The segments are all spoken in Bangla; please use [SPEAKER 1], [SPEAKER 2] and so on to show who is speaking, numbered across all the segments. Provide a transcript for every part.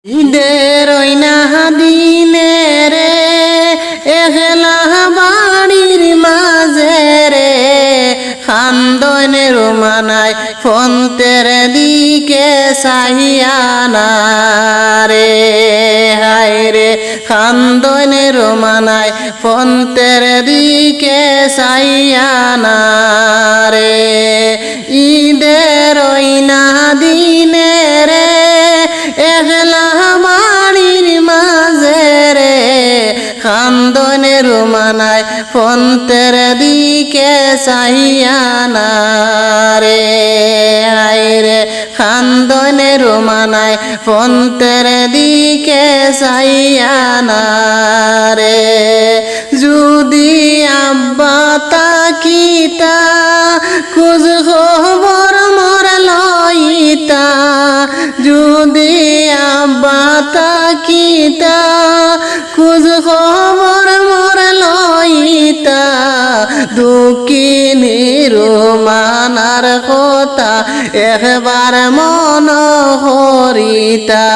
[SPEAKER 1] ঈদের ওই না দিনে রে একলা বাড়ির মাঝে রে খান্দনের মানায় ফন্তের দিকে চাহিয়ানা রে হায় রে খান্দনের মানায় ফন্তের দিকে চাহিয়ানা রে ঈদের ওই না দিনে রে একলা বাড়ির মাঝে রে খান্দনের মানায় ফন্তের দিকে চাহিয়ানা রে হায় রে খান্দনের মানায় ফন্তের দিকে চাহিয়ানা রে যদি আব্বা তাকিতা খোঁজ খবর মোর লইতা যদি আব্বা তাকিতা খোঁজ খবর মোর লইতা দুঃখিনীর মানার কথা একবার মন হরিতা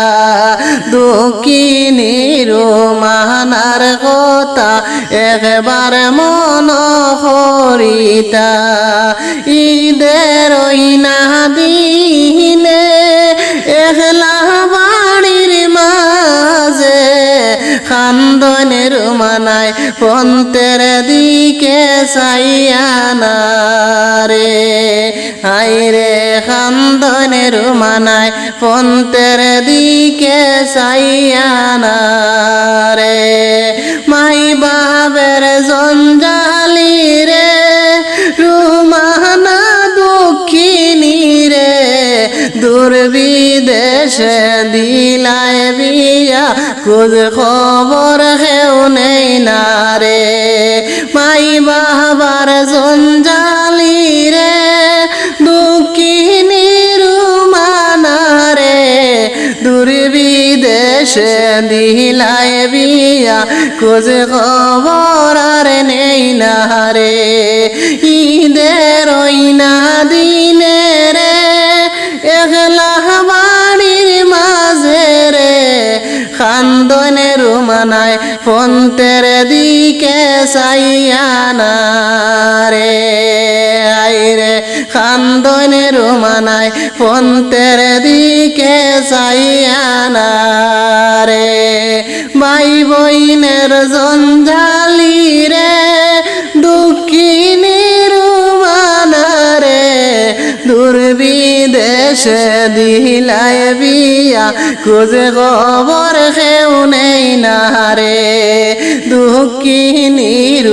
[SPEAKER 1] দুঃখিনীর মানার কথা একবার মন হরিতা ঈদের ওই না দিনে একলা বাড়ির মাঝে খান্দনের মানায় ফন্তের দিকে চাহিয়ানা রে হায় রে খান্দনের মানায় ফন্তের দিকে চাহিয়ানা রে মাই বাবের জঞ্জালি রে রুমানা দুঃখিনী রে দুর্বিদেশে দিলায় বিয়া খোঁজ খবর হেউ নেই না রে মাই বাবার জঞ্জালি রে দুঃখিনী রুমানা রে দুর্বিদেশে দিলায় বিয়া খোঁজ খবর আর নেই না রে ঈদের ওই না দিনে রে একলা বাড়ির মাঝে রে খান্দনের মানায় ফন্তের দিকে চাহিয়ানা রে আয় রে খান্দনের মানায় ফন্তের দিকে চাহিয়ানা রে ভাই বইনের জঞ্জালি রে দুঃখিনীর মানা রে দুর্বিদেশে দিলায় বিয়া খোঁজে খবর কেউ নেই না রে দুঃখিনীর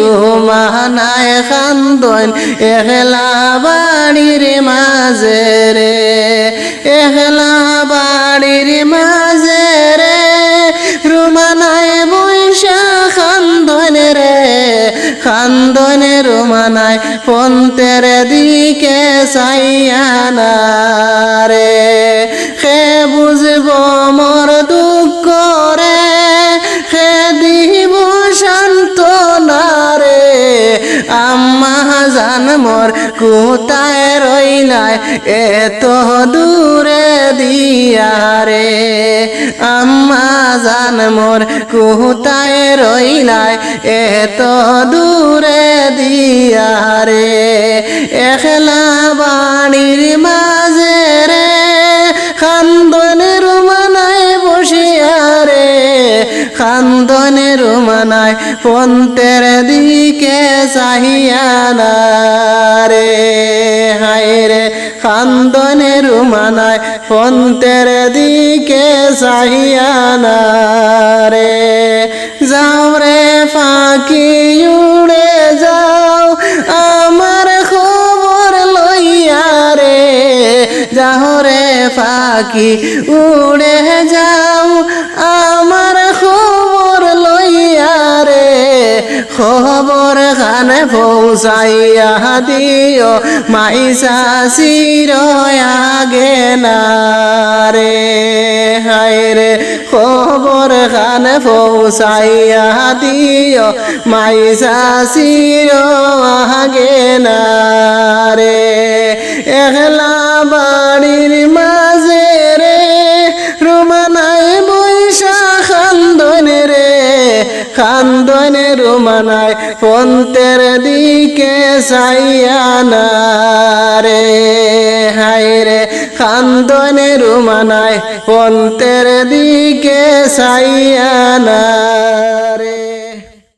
[SPEAKER 1] মানায় খান্দন একলা বাড়ির মাঝে রে একলা বাড়ির মাঝে রে রুমানায় বৈশা খান্দন রে খান্দনের মানায় ফন্তের দিকে চাহিয়ানা রে সে বুঝব মোর দুঃখ রে সে দিব সান্ত্বনা রে আম্মা জান মোর কোথায় রইলায় এত দূরে দিয়া রে আম্মা জান মোর কোথায় রইলায় এত দূরে দিয়া রে একলা বাড়ির মাঝে রে খান্দনের মানায় বসিয়া রে খান্দনের মানায় ফন্তের দিকে চাহিয়ানা রে হায় রে খান্দনের মানায় ফন্তের দিকে চাহিয়ানা রে যাও রে ফাঁকি উড়ে যাও আমার খবর লইয়া রে যাও রে ফাঁকি উড়ে যাও আমার খবর লইয়া রে খবর খানে পৌঁছাইয়া দিও মাইসা শির আগে না রে হায় রে খবর খানে পৌঁছাইয়া দিও মাইসা শির আগে না রে একলা বাড়ির মাঝে রে রুমানায় বই রুমানায় পন্তের দিকে চাইয়া না রে হায় রে কান্দনে রুমানায় পন্তের দিকে চাইয়া না রে।